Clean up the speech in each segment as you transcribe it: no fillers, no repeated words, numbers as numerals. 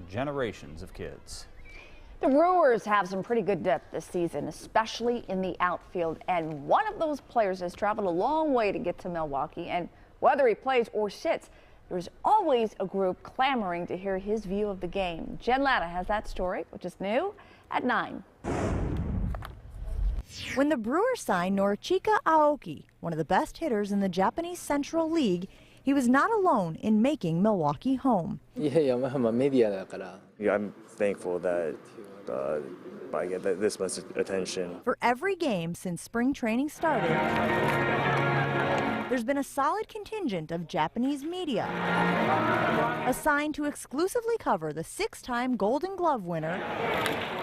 generations of kids. The Brewers have some pretty good depth this season, especially in the outfield. And one of those players has traveled a long way to get to Milwaukee. And whether he plays or sits, there's always a group clamoring to hear his view of the game. Jen Latta has that story, which is new at 9. When the Brewers signed Brewers Aoki, one of the best hitters in the Japanese Central League, he was not alone in making Milwaukee home. Yeah, I'm thankful that I get this much attention. For every game since spring training started, there's been a solid contingent of Japanese media assigned to exclusively cover the 6-time Golden Glove winner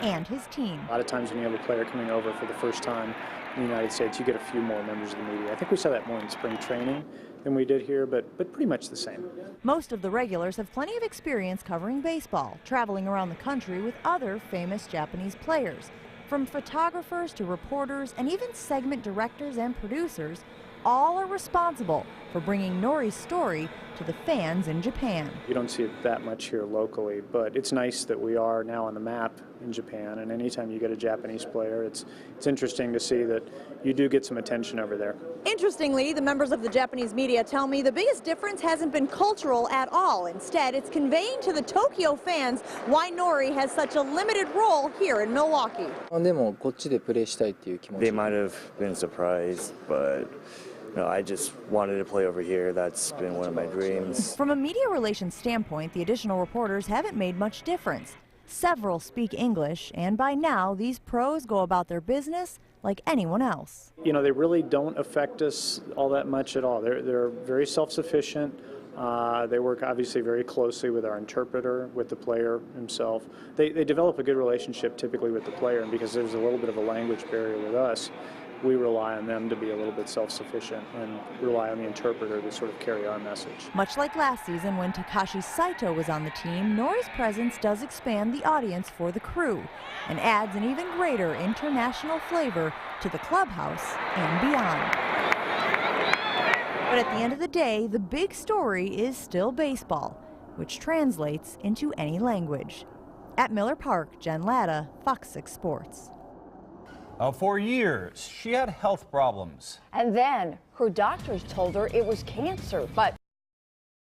and his team. A lot of times when you have a player coming over for the first time in the United States, you get a few more members of the media. I think we saw that more in spring training than we did here, but pretty much the same. Most of the regulars have plenty of experience covering baseball, traveling around the country with other famous Japanese players. From photographers to reporters and even segment directors and producers, all are responsible for bringing Nori's story to the fans in Japan. You don't see it that much here locally, but it's nice that we are now on the map in Japan, and anytime you get a Japanese player, it's interesting to see that you do get some attention over there. Interestingly, the members of the Japanese media tell me the biggest difference hasn't been cultural at all. Instead, it's conveying to the Tokyo fans why Nori has such a limited role here in Milwaukee. They might have been surprised, but no, I just wanted to play over here. That's been one of my dreams. From a media relations standpoint, the additional reporters haven't made much difference. Several speak English, and by now, these pros go about their business like anyone else. You know, they really don't affect us all that much at all. They're very self-sufficient. They work obviously very closely with our interpreter, with the player himself. They develop a good relationship typically with the player, and because there's a little bit of a language barrier with us, we rely on them to be a little bit self-sufficient and rely on the interpreter to sort of carry our message. Much like last season when Takashi Saito was on the team, Nori's presence does expand the audience for the crew and adds an even greater international flavor to the clubhouse and beyond. But at the end of the day, the big story is still baseball, which translates into any language. At Miller Park, Jen Latta, Fox 6 Sports. For years, she had health problems. And then her doctors told her it was cancer, but